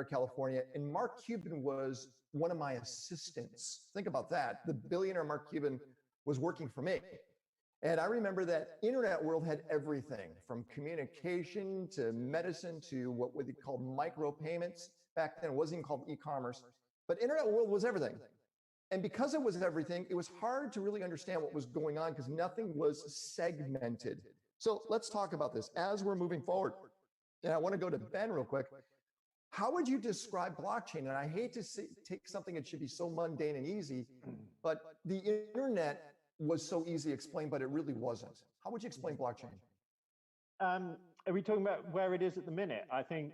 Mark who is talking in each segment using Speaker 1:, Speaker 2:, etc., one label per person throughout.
Speaker 1: California, and Mark Cuban was one of my assistants. Think about that. The billionaire Mark Cuban was working for me. And I remember that internet world had everything from communication to medicine to what they called micropayments. Back then, it wasn't even called e-commerce, but internet world was everything. And because it was everything, it was hard to really understand what was going on because nothing was segmented. So let's talk about this as we're moving forward. And I want to go to Ben real quick. How would you describe blockchain? And I hate to take something that should be so mundane and easy, but the internet was so easy to explain, but it really wasn't. How would you explain blockchain?
Speaker 2: Are we talking about where it is at the minute? I think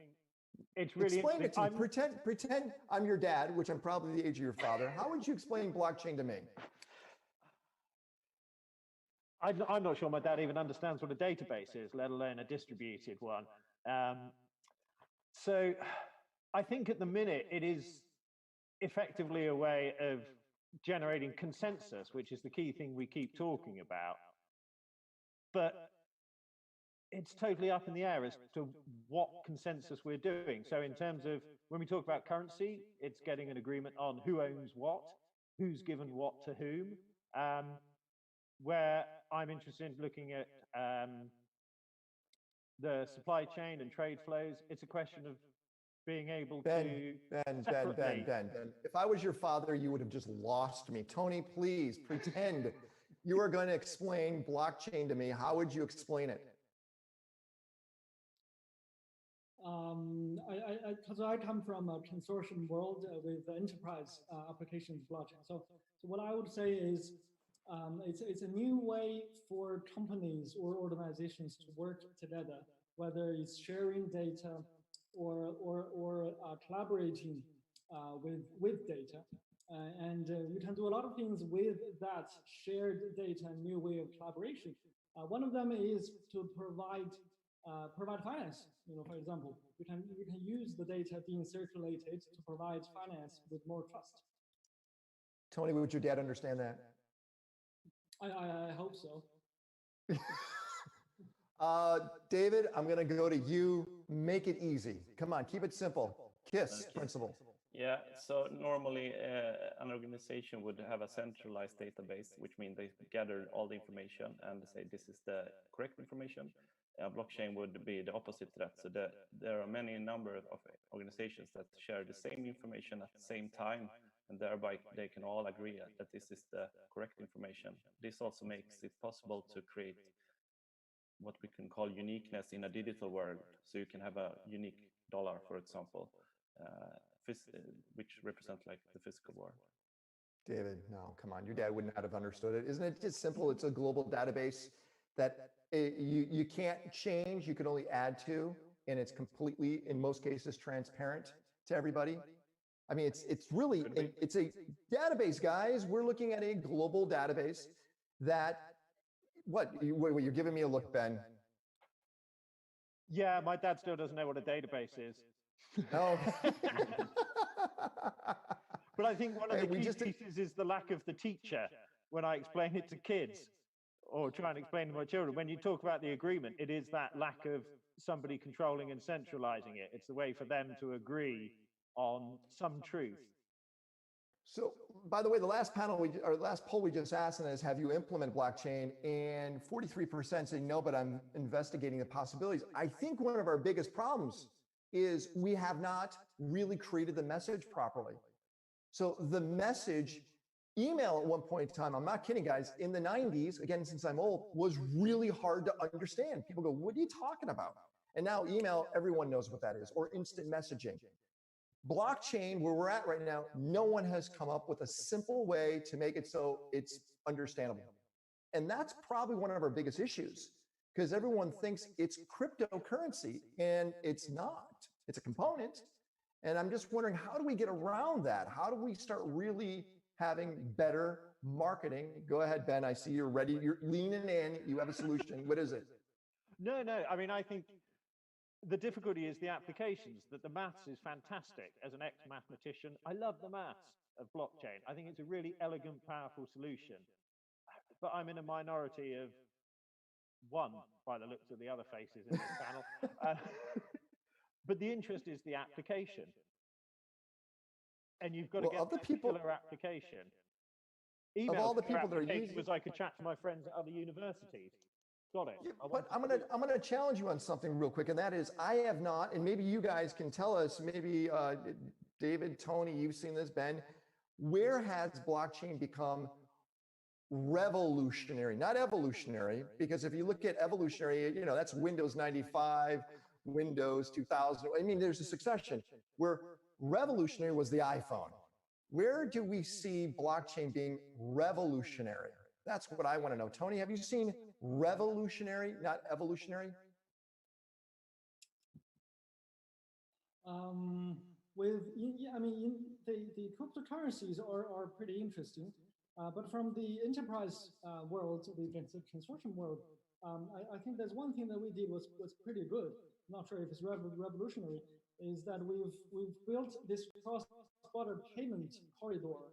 Speaker 2: it's really
Speaker 1: explain it to me. Pretend I'm your dad, which I'm probably the age of your father. How would you explain blockchain to me?
Speaker 2: I'm not sure my dad even understands what a database is, let alone a distributed one. So I think at the minute it is effectively a way of generating consensus, which is the key thing we keep talking about. But it's totally up in the air as to what consensus we're doing. So in terms of when we talk about currency, it's getting an agreement on who owns what, who's given what to whom. Where I'm interested in looking at the supply chain and trade flows, it's a question of being able to
Speaker 1: Ben. If I was your father, you would have just lost me. Tony, please pretend you are going to explain blockchain to me. How would you explain it?
Speaker 3: Because I come from a consortium world with enterprise applications blockchain. So what I would say is it's a new way for companies or organizations to work together, whether it's sharing data or collaborating with data. And you can do a lot of things with that shared data and new way of collaboration. One of them is to provide finance. For example, you can use the data being circulated to provide finance with more trust.
Speaker 1: Tony, would your dad understand that?
Speaker 3: I hope so.
Speaker 1: David, I'm going to go to you. Make it easy. Come on, keep it simple. KISS principle.
Speaker 4: Yeah, so normally an organization would have a centralized database, which means they gather all the information and say this is the correct information. Blockchain would be the opposite to that. So there are many number of organizations that share the same information at the same time, and thereby they can all agree that this is the correct information. This also makes it possible to create what we can call uniqueness in a digital world. So you can have a unique dollar, for example, which represents like the physical world.
Speaker 1: David, no, come on, your dad would not have understood it. Isn't it just simple? It's a global database that you can't change, you can only add to, and it's completely, in most cases, transparent to everybody. I mean, it's really, it's a database, guys. We're looking at a global database that, you're giving me a look, Ben.
Speaker 2: Yeah, my dad still doesn't know what a database is.
Speaker 1: No.
Speaker 2: But I think one of the key pieces is the lack of the teacher when I explain it to kids or try and explain to my children. When you talk about the agreement, it is that lack of somebody controlling and centralizing it. It's the way for them to agree on some truth.
Speaker 1: So, by the way, the last poll we just asked is, have you implemented blockchain? And 43% say no, but I'm investigating the possibilities. I think one of our biggest problems is we have not really created the message properly. So the message, email at one point in time, I'm not kidding, guys, in the 90s, again, since I'm old, was really hard to understand. People go, what are you talking about? And now email, everyone knows what that is, or instant messaging. Blockchain, where we're at right now, no one has come up with a simple way to make it so it's understandable. And that's probably one of our biggest issues, because everyone thinks it's cryptocurrency, and it's not. It's a component. And I'm just wondering, how do we get around that? How do we start really having better marketing? Go ahead, Ben. I see you're ready. You're leaning in. You have a solution. What is it?
Speaker 2: No. I mean, I think the difficulty is the applications, that the maths is fantastic. As an ex-mathematician, I love the maths of blockchain. I think it's a really elegant, powerful solution. But I'm in a minority of one, by the looks of the other faces in this panel. But the interest is the application. and you've got to
Speaker 1: Well,
Speaker 2: get
Speaker 1: of the
Speaker 2: that
Speaker 1: people,
Speaker 2: killer application.
Speaker 1: of all the
Speaker 2: Email
Speaker 1: people that are
Speaker 2: application
Speaker 1: using,
Speaker 2: was I could chat to my friends at other universities. Got it.
Speaker 1: yeah,
Speaker 2: I
Speaker 1: but
Speaker 2: want to
Speaker 1: I'm gonna challenge you on something real quick, and that is I have not, and maybe you guys can tell us, maybe David, Tony, you've seen this, Ben, where has blockchain become revolutionary, not evolutionary, because if you look at evolutionary, you know, that's Windows 95, Windows 2000. I mean, there's a succession where revolutionary was the iPhone. Where do we see blockchain being revolutionary? That's what I want to know. Tony, have you seen revolutionary, not evolutionary?
Speaker 3: I mean, the cryptocurrencies are pretty interesting, but from the enterprise world, the consortium world, I think there's one thing that we did was pretty good. Not sure if it's revolutionary. Is that we've built this cross-border payment corridor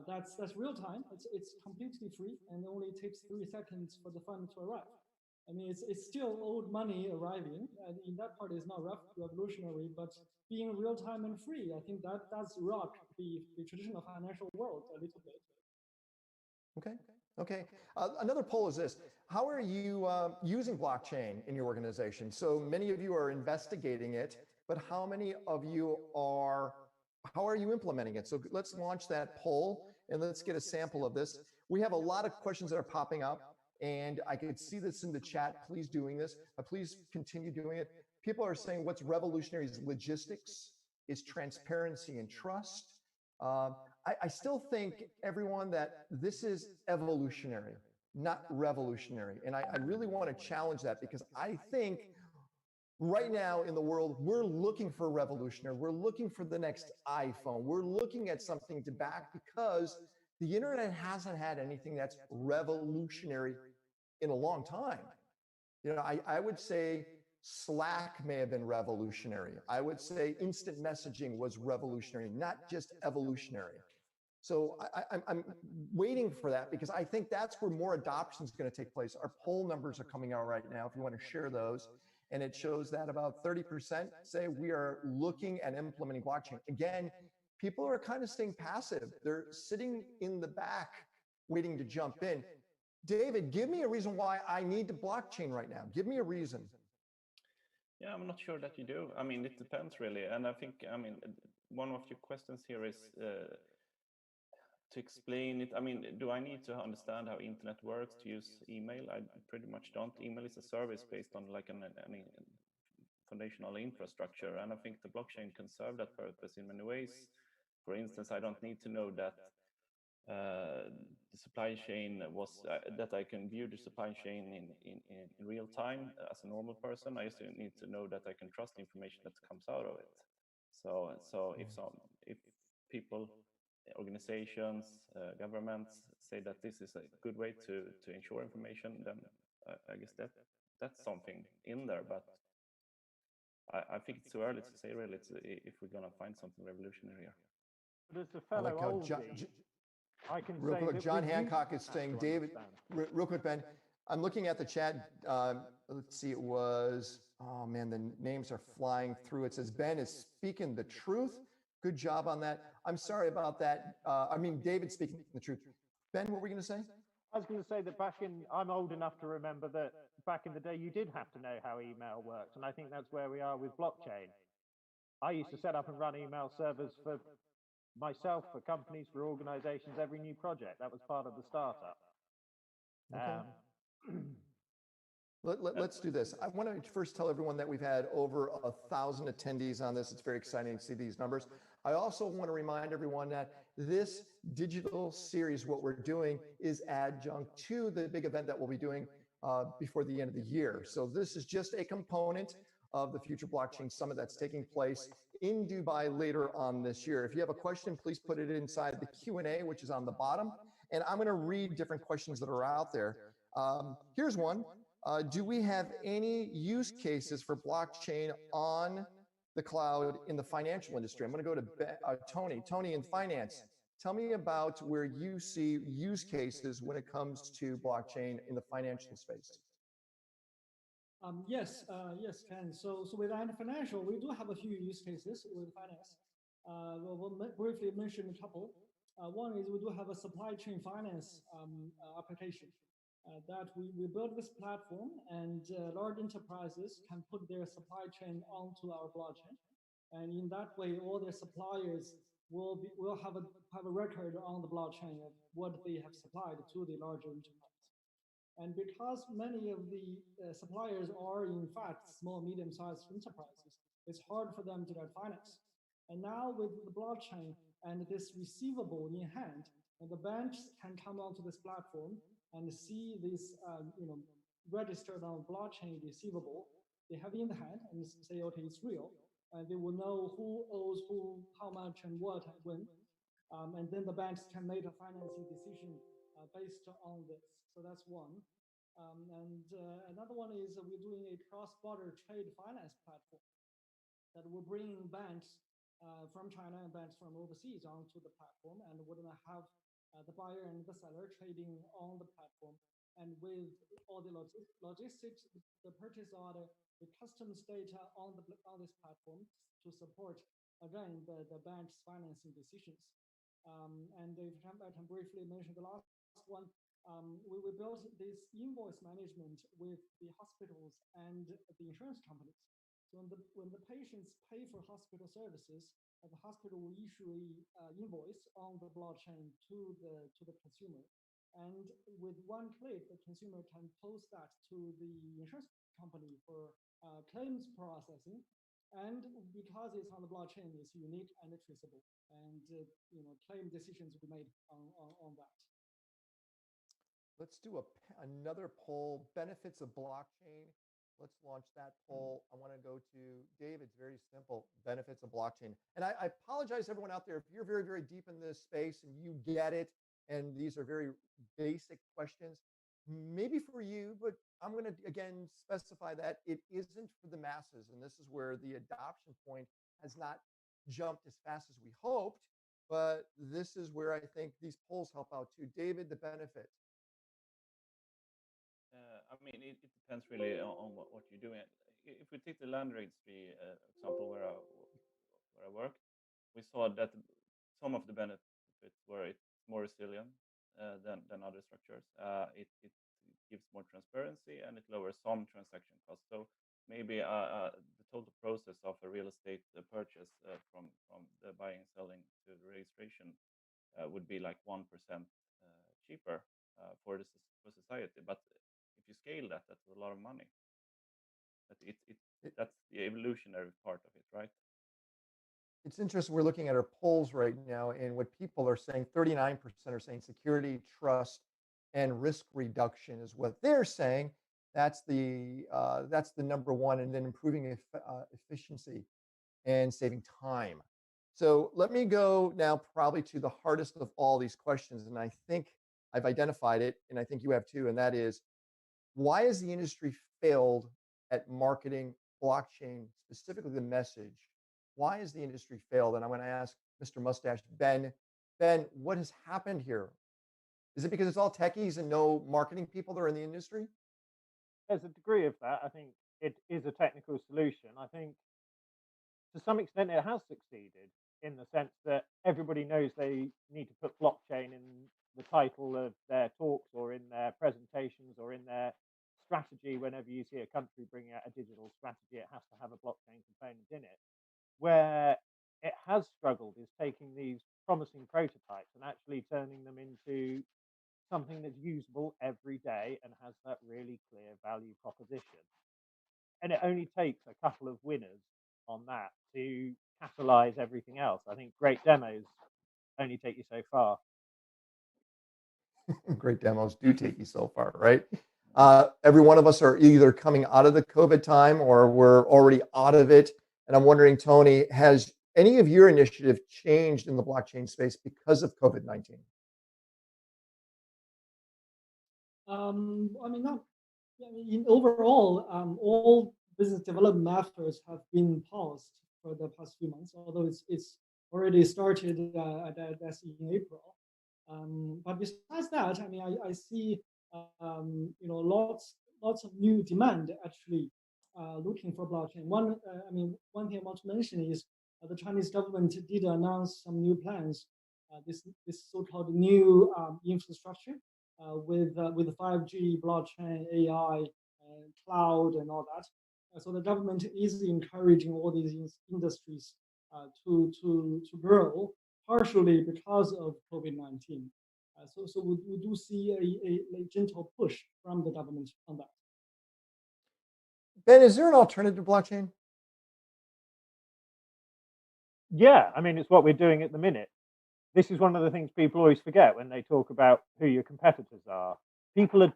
Speaker 3: that's real time. It's completely free and only takes 3 seconds for the fund to arrive. I mean, it's still old money arriving, and in that part is not revolutionary, but being real time and free, I think that does rock the traditional financial world a little bit.
Speaker 1: Okay. Okay. Another poll is this. How are you using blockchain in your organization? So many of you are investigating it, but how many of you how are you implementing it? So let's launch that poll and let's get a sample of this. We have a lot of questions that are popping up, and I could see this in the chat. Please doing this. Please continue doing it. People are saying what's revolutionary is logistics, is transparency and trust. I still think, everyone, that this is evolutionary, not revolutionary. And I really want to challenge that, because I think right now in the world, we're looking for revolutionary. We're looking for the next iPhone. We're looking at something to back, because the internet hasn't had anything that's revolutionary in a long time. You know, I would say Slack may have been revolutionary. I would say instant messaging was revolutionary, not just evolutionary. So I'm waiting for that, because I think that's where more adoption is going to take place. Our poll numbers are coming out right now, if you want to share those. And it shows that about 30% say we are looking at implementing blockchain. Again, people are kind of staying passive. They're sitting in the back waiting to jump in. David, give me a reason why I need the blockchain right now. Give me a reason.
Speaker 4: Yeah, I'm not sure that you do. I mean, it depends really. And I think, I mean, one of your questions here is to explain it. I mean, do I need to understand how internet works to use email? I pretty much don't. Email is a service based on like any foundational infrastructure. And I think the blockchain can serve that purpose in many ways. For instance, I don't need to know that the supply chain was that I can view the supply chain in real time as a normal person. I just need to know that I can trust the information that comes out of it. So if people, organizations, governments say that this is a good way to ensure information, then I guess that's something in there. But I think it's too early to say really if we're going to find something revolutionary here.
Speaker 2: But as a fellow oldie, I can
Speaker 1: real
Speaker 2: say
Speaker 1: quick,
Speaker 2: that
Speaker 1: John Hancock is saying, David, real quick, Ben, I'm looking at the chat. Let's see, it was, oh man, the names are flying through. It says, Ben is speaking the truth. Good job on that. I'm sorry about that. I mean, David speaking the truth. Ben, what were we going to say?
Speaker 2: I was going to say that I'm old enough to remember that back in the day, you did have to know how email worked. And I think that's where we are with blockchain. I used to set up and run email servers for myself, for companies, for organizations, every new project. That was part of the startup.
Speaker 1: Okay. Let's do this. I want to first tell everyone that we've had over 1,000 attendees on this. It's very exciting to see these numbers. I also want to remind everyone that this digital series, what we're doing, is adjunct to the big event that we'll be doing before the end of the year. So this is just a component of the Future Blockchain Summit that's taking place in Dubai later on this year. If you have a question, please put it inside the Q&A, which is on the bottom. And I'm going to read different questions that are out there. Here's one. Do we have any use cases for blockchain on the cloud in the financial industry? I'm going to go to Tony. Tony, in finance, tell me about where you see use cases when it comes to blockchain in the financial space.
Speaker 3: Yes, Ken. So with financial, we do have a few use cases with finance. We'll briefly mention a couple. One is we do have a supply chain finance application that we built this platform, and large enterprises can put their supply chain onto our blockchain. And in that way, all their suppliers will have a record on the blockchain of what they have supplied to the larger enterprise. And because many of the suppliers are in fact small, medium-sized enterprises, it's hard for them to get finance. And now with the blockchain and this receivable in hand, and the banks can come onto this platform and see this, registered on blockchain receivable they have in the hand and say, okay, it's real. And they will know who owes who, how much, and what, and when. And then the banks can make a financing decision based on this. So that's one. Another one is we're doing a cross-border trade finance platform that will bring banks from China and banks from overseas onto the platform, and we're going to have the buyer and the seller trading on the platform. And with all the logistics, the purchase order, the customs data on this platform to support, again, the bank's financing decisions. And if I can briefly mention the last one, we built this invoice management with the hospitals and the insurance companies. So when the patients pay for hospital services, the hospital will issue an invoice on the blockchain to the consumer. And with one click, the consumer can post that to the insurance company for claims processing. And because it's on the blockchain, it's unique and traceable. And claim decisions will be made on that.
Speaker 1: Let's do another poll, benefits of blockchain. Let's launch that poll. I want to go to Dave. It's very simple, benefits of blockchain. And I apologize to everyone out there if you're very, very deep in this space and you get it, and these are very basic questions, maybe for you, but I'm going to, again, specify that it isn't for the masses. And this is where the adoption point has not jumped as fast as we hoped, but this is where I think these polls help out too. David, the benefits.
Speaker 4: I mean, it depends really on what you're doing. If we take the land registry example where I work, we saw that some of the benefits were it's more resilient than other structures. It gives more transparency, and it lowers some transaction costs. So maybe the total process of a real estate purchase from the buying and selling to the registration would be like 1% cheaper for society. But if you scale that, that's a lot of money. But that's the evolutionary part of it, right?
Speaker 1: It's interesting. We're looking at our polls right now, and what people are saying, 39% are saying security, trust, and risk reduction is what they're saying. That's the number one, and then improving efficiency and saving time. So let me go now probably to the hardest of all these questions, and I think I've identified it, and I think you have too, and that is, why has the industry failed at marketing blockchain, specifically the message? Why has the industry failed? And I'm going to ask Mr. Mustache, Ben, what has happened here? Is it because it's all techies and no marketing people that are in the industry?
Speaker 2: There's a degree of that. I think it is a technical solution. I think to some extent it has succeeded in the sense that everybody knows they need to put blockchain in the title of their talks or in their presentations or in their strategy. Whenever you see a country bringing out a digital strategy, it has to have a blockchain component in it. Where it has struggled is taking these promising prototypes and actually turning them into something that's usable every day and has that really clear value proposition. And it only takes a couple of winners on that to catalyze everything else. I think great demos only take you so far.
Speaker 1: Great demos do take you so far, right? Every one of us are either coming out of the COVID time or we're already out of it. And I'm wondering, Tony, has any of your initiative changed in the blockchain space because of COVID-19?
Speaker 3: I mean, not. I mean, overall, all business development efforts have been paused for the past few months, although it's already started that's in April. But besides that, I mean, I see lots of new demand actually looking for blockchain. One thing I want to mention is the Chinese government did announce some new plans. This so-called new infrastructure with 5G, blockchain, AI, cloud, and all that. So the government is encouraging all these industries to grow, partially because of COVID-19. So we do see a gentle push from the government on that.
Speaker 1: Ben, is there an alternative to blockchain?
Speaker 2: Yeah, I mean, it's what we're doing at the minute. This is one of the things people always forget when they talk about who your competitors are. People are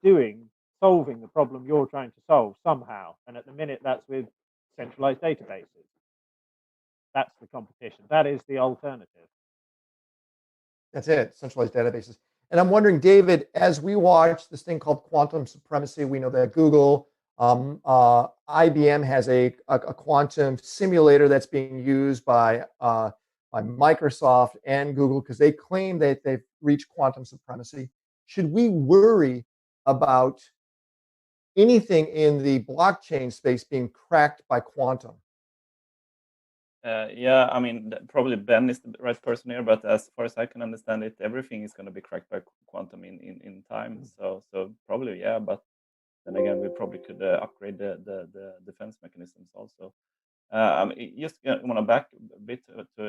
Speaker 2: solving the problem you're trying to solve somehow. And at the minute, that's with centralized databases. That's the competition. That is the alternative.
Speaker 1: That's it, centralized databases. And I'm wondering, David, as we watch this thing called quantum supremacy, we know that Google, IBM has a quantum simulator that's being used by Microsoft and Google because they claim that they've reached quantum supremacy. Should we worry about anything in the blockchain space being cracked by quantum?
Speaker 4: Yeah, I mean, probably Ben is the right person here, but as far as I can understand it, everything is going to be cracked by quantum in time. So probably, yeah, but then again, we probably could upgrade the defense mechanisms also. I mean, just want to back a bit to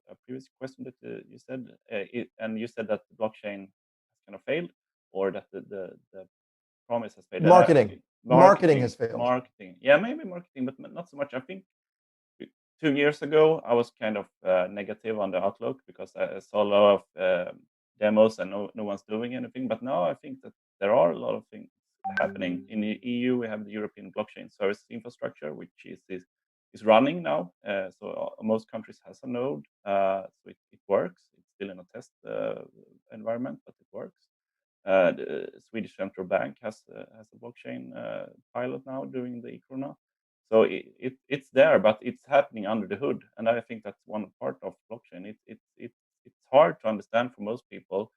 Speaker 4: a previous question that you said, and you said that the blockchain has kind of failed, or that the promise has failed.
Speaker 1: Marketing has failed.
Speaker 4: Marketing, yeah, maybe marketing, but not so much. I think 2 years ago, I was kind of negative on the outlook because I saw a lot of demos and no one's doing anything. But now I think that there are a lot of things happening. In the EU, we have the European Blockchain Service Infrastructure, which is running now. So most countries has a node, so it works. It's still in a test environment, but it works. The Swedish Central Bank has a blockchain pilot now doing the Corona. So it's there, but it's happening under the hood, and I think that's one part of blockchain. It's hard to understand for most people,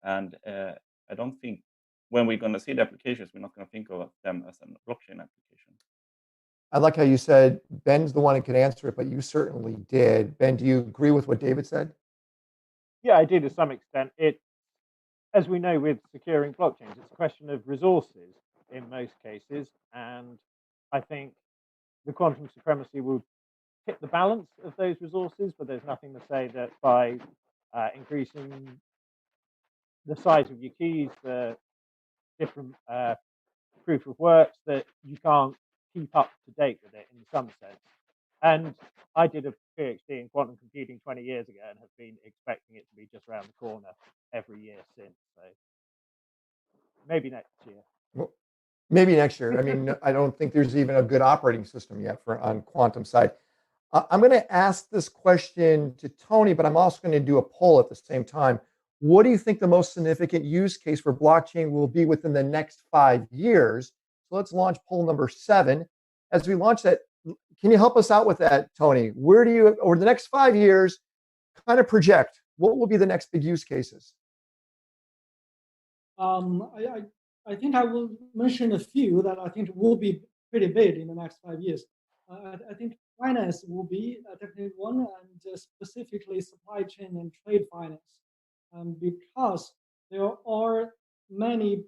Speaker 4: and I don't think when we're going to see the applications, we're not going to think of them as a blockchain application.
Speaker 1: I like how you said Ben's the one who could answer it, but you certainly did. Ben, do you agree with what David said?
Speaker 2: Yeah, I do to some extent. As we know with securing blockchains, it's a question of resources in most cases, and I think the quantum supremacy will tip the balance of those resources, but there's nothing to say that by increasing the size of your keys, the different proof of works, that you can't keep up to date with it in some sense. And I did a PhD in quantum computing 20 years ago and have been expecting it to be just around the corner every year since. So maybe next year.
Speaker 1: Well, maybe next year. I mean, I don't think there's even a good operating system yet on quantum side. I'm going to ask this question to Tony, but I'm also going to do a poll at the same time. What do you think the most significant use case for blockchain will be within the next 5 years? So let's launch poll number 7. As we launch that, can you help us out with that, Tony? Where do you, over the next 5 years, kind of project what will be the next big use cases?
Speaker 3: I think I will mention a few that I think will be pretty big in the next 5 years. I think finance will be definitely one, and specifically supply chain and trade finance, because there are many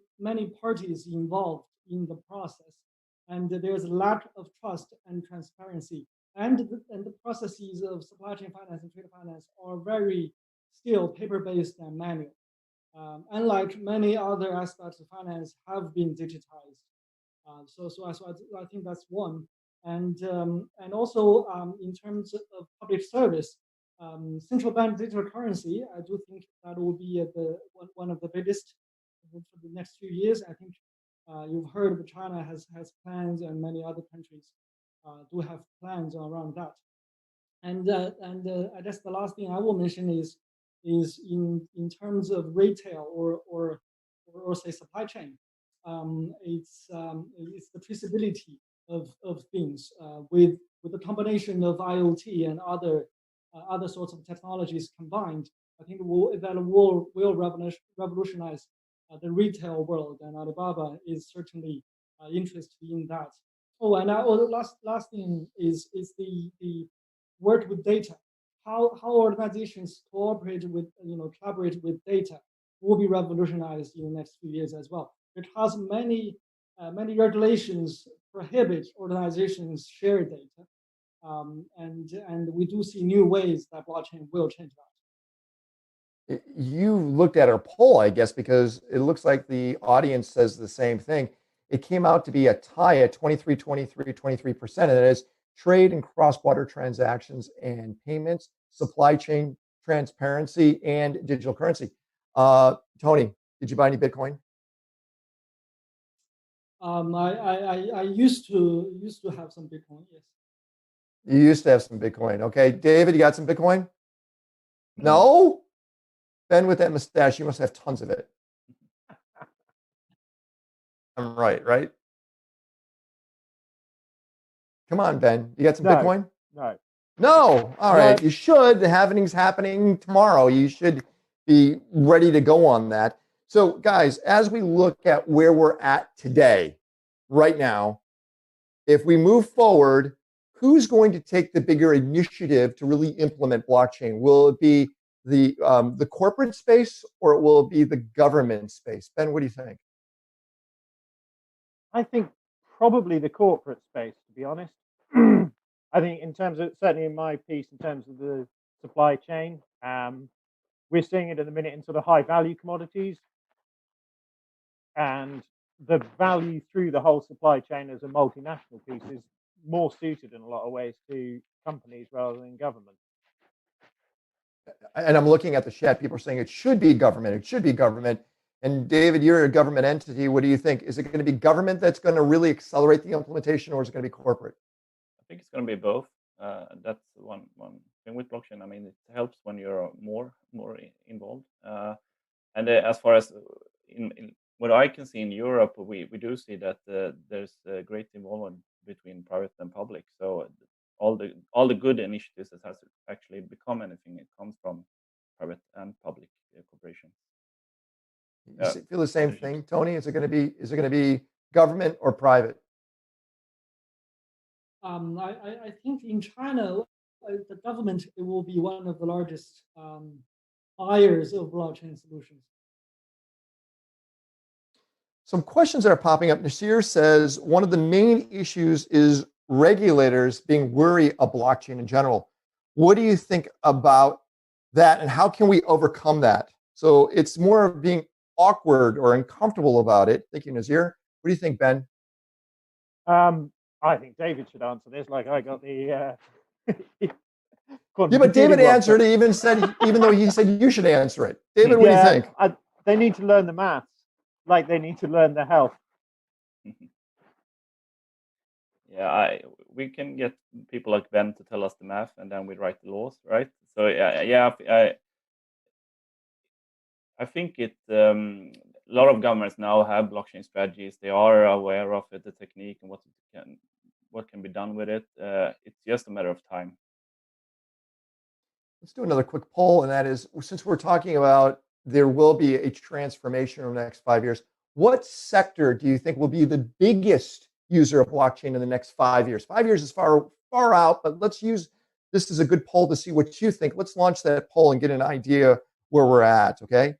Speaker 3: parties involved in the process, and there's a lack of trust and transparency, and the processes of supply chain finance and trade finance are very still paper-based and manual. Unlike many other aspects of finance have been digitized. So I think that's one. And also in terms of public service, central bank digital currency, I do think that will be one of the biggest for the next few years. I think you've heard that China has plans, and many other countries do have plans around that. And I guess the last thing I will mention is in terms of retail or say supply chain. It's the traceability of things with the combination of IoT and other sorts of technologies combined. I think that will revolutionize the retail world, and Alibaba is certainly interested in that. Oh, and the last thing is the work with data. how organizations cooperate with, collaborate with data will be revolutionized in the next few years as well, because many regulations prohibit organizations share data, and we do see new ways that blockchain will change that.
Speaker 1: You looked at our poll, I guess, because it looks like the audience says the same thing. It came out to be a tie at 23%, and it is trade and cross-border transactions and payments, supply chain transparency, and digital currency. Tony, did you buy any Bitcoin?
Speaker 3: I used to have some Bitcoin, yes.
Speaker 1: You used to have some Bitcoin. Okay. David, you got some Bitcoin? No? Ben, with that mustache, you must have tons of it. I'm right? Come on, Ben. You got some Bitcoin?
Speaker 2: No.
Speaker 1: No. All right. You should. The happening's happening tomorrow. You should be ready to go on that. So, guys, as we look at where we're at today, right now, if we move forward, who's going to take the bigger initiative to really implement blockchain? Will it be the corporate space, or will it be the government space? Ben, what do you think?
Speaker 2: I think probably the corporate space, to be honest. I think in terms of, certainly in my piece, in terms of the supply chain, we're seeing it at the minute in sort of high value commodities, and the value through the whole supply chain as a multinational piece is more suited in a lot of ways to companies rather than government.
Speaker 1: And I'm looking at the chat. People are saying it should be government. It should be government. And David, you're a government entity. What do you think? Is it going to be government that's going to really accelerate the implementation, or is it going to be corporate?
Speaker 4: I think it's going to be both. That's one thing with blockchain. I mean, it helps when you're more involved. And as far as in what I can see in Europe, we do see that there's a great involvement between private and public. So all the good initiatives that has actually become anything, it comes from private and public cooperation.
Speaker 1: You feel the same thing, Tony? Is it going to be government or private?
Speaker 3: I think in China, the government will be one of the largest buyers of blockchain solutions.
Speaker 1: Some questions that are popping up. Nasir says one of the main issues is regulators being wary of blockchain in general. What do you think about that, and how can we overcome that? So it's more of being awkward or uncomfortable about it. Thank you, Nasir. What do you think, Ben?
Speaker 2: I think David should answer this. Like I got the.
Speaker 1: Yeah, but David answered. He even said, even though he said you should answer it. David, what do you think?
Speaker 2: They need to learn the maths, like they need to learn the health.
Speaker 4: Yeah, we can get people like Ben to tell us the math, and then we write the laws, right? So yeah, I think it. A lot of governments now have blockchain strategies. They are aware of it, the technique, and what can be done with it. It's just a matter of time.
Speaker 1: Let's do another quick poll, and that is, since we're talking about there will be a transformation in the next 5 years, what sector do you think will be the biggest user of blockchain in the next 5 years? 5 years is far out, but let's use this as a good poll to see what you think. Let's launch that poll and get an idea where we're at, okay?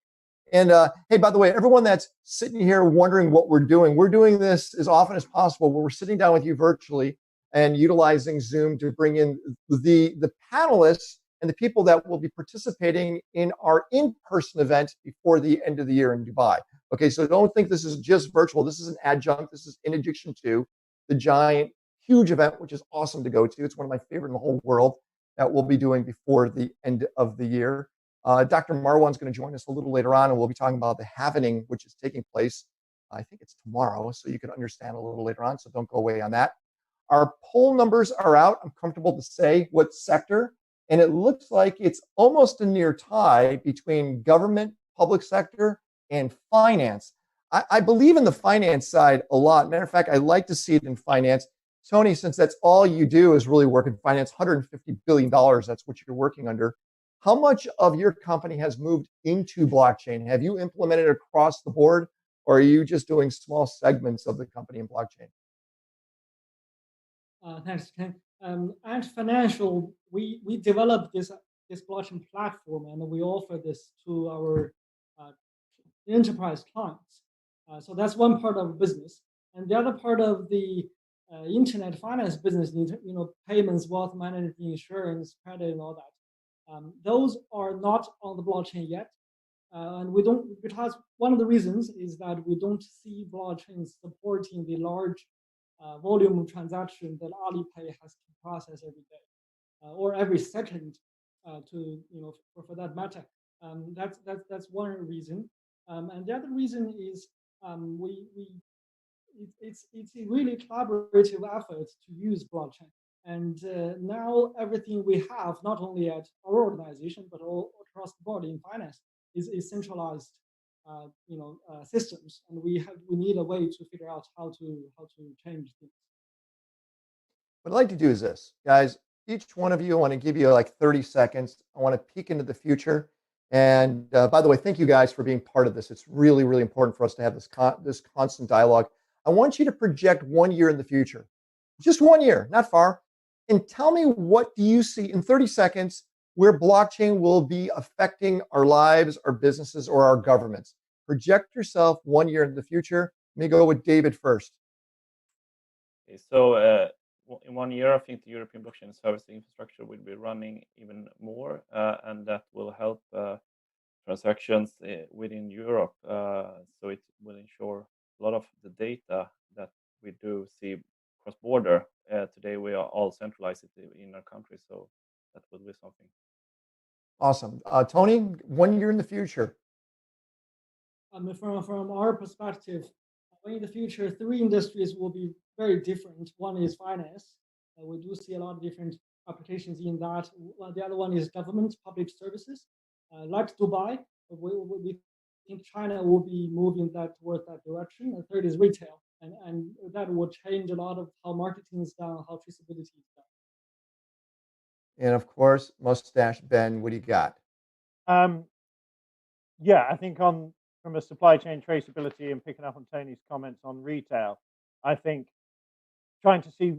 Speaker 1: And hey, by the way, everyone that's sitting here wondering what we're doing this as often as possible, where we're sitting down with you virtually and utilizing Zoom to bring in the panelists and the people that will be participating in our in-person event before the end of the year in Dubai. Okay, so don't think this is just virtual. This is an adjunct. This is in addition to the giant, huge event, which is awesome to go to. It's one of my favorite in the whole world that we'll be doing before the end of the year. Dr. Marwan's going to join us a little later on, and we'll be talking about the halvening, which is taking place. I think it's tomorrow, so you can understand a little later on, so don't go away on that. Our poll numbers are out. I'm comfortable to say what sector, and it looks like it's almost a near tie between government, public sector, and finance. I believe in the finance side a lot. Matter of fact, I like to see it in finance. Tony, since that's all you do is really work in finance, $150 billion, that's what you're working under. How much of your company has moved into blockchain? Have you implemented across the board, or are you just doing small segments of the company in blockchain?
Speaker 3: Thanks, Ken. At Financial, we developed this this blockchain platform, and we offer this to our enterprise clients. So that's one part of business, and the other part of the internet finance business, payments, wealth management, insurance, credit, and all that. Those are not on the blockchain yet, and we don't, because one of the reasons is that we don't see blockchain supporting the large volume of transaction that Alipay has to process every day or every second, for that matter. That's one reason, and the other reason is it's a really collaborative effort to use blockchain. And now everything we have, not only at our organization but all across the board in finance, is centralized, systems, and we need a way to figure out how to change things.
Speaker 1: What I'd like to do is this, guys. Each one of you, I want to give you like 30 seconds. I want to peek into the future. And by the way, thank you guys for being part of this. It's really, really important for us to have this constant dialogue. I want you to project 1 year in the future, just 1 year, not far, and tell me, what do you see in 30 seconds where blockchain will be affecting our lives, our businesses, or our governments? Project yourself 1 year in the future. Let me go with David first.
Speaker 4: Okay, so in 1 year, I think the European blockchain service infrastructure will be running even more, and that will help transactions within Europe. So it will ensure a lot of the data that we do see cross-border. Today, we are all centralized in our country, so that will be something.
Speaker 1: Awesome. Tony, 1 year in the future.
Speaker 3: From our perspective, in the future, 3 industries will be very different. One is finance. We do see a lot of different applications in that. The other one is government, public services, like Dubai. We think China will be moving towards that direction. And third is retail, and that will change a lot of how marketing is done, how traceability is done.
Speaker 1: And of course, Mustache Ben, what do you got?
Speaker 2: Yeah, I think from a supply chain traceability, and picking up on Tony's comments on retail, I think trying to see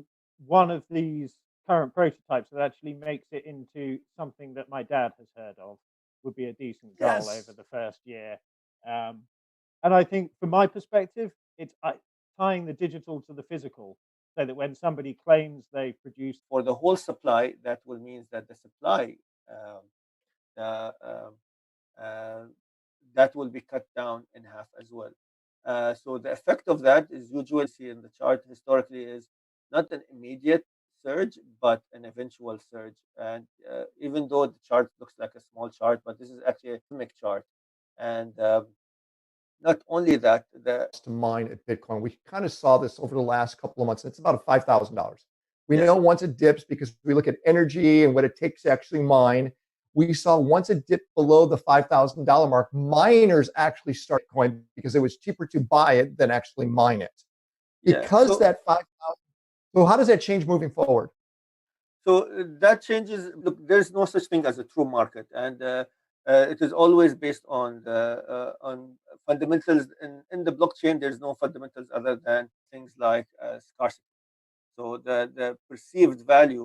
Speaker 2: one of these current prototypes that actually makes it into something that my dad has heard of would be a decent goal.
Speaker 1: Yes.
Speaker 2: Over the first year. And I think from my perspective, it's tying the digital to the physical, so that when somebody claims they produced
Speaker 5: for the whole supply, that will mean that the supply that will be cut down in half as well. So the effect of that is usually see in the chart historically is not an immediate surge, but an eventual surge. And even though the chart looks like a small chart, but this is actually a dynamic chart. And not only that,
Speaker 1: To mine at Bitcoin, we kind of saw this over the last couple of months. It's about $5,000. We
Speaker 5: Yes.
Speaker 1: know once it dips, because we look at energy and what it takes to actually mine. We saw once it dipped below the $5,000 mark, miners actually start Bitcoin because it was cheaper to buy it than actually mine it.
Speaker 5: Yeah,
Speaker 1: Because
Speaker 5: so-
Speaker 1: that 5,000. So how does that change moving forward?
Speaker 5: So that changes. Look, there's no such thing as a true market, and it is always based on on fundamentals. In the blockchain, there's no fundamentals other than things like scarcity. So the perceived value